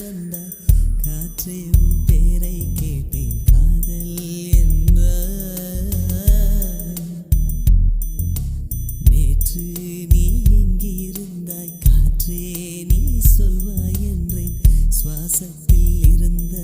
திறந்தாய் காற்றே உன் பேரை கேட்டேன் காதல் என்ற நேற்று நீ எங்கிருந்தாய் காற்றே நீ சொல்வாய் என்றேன் சுவாசத்தில் இருந்த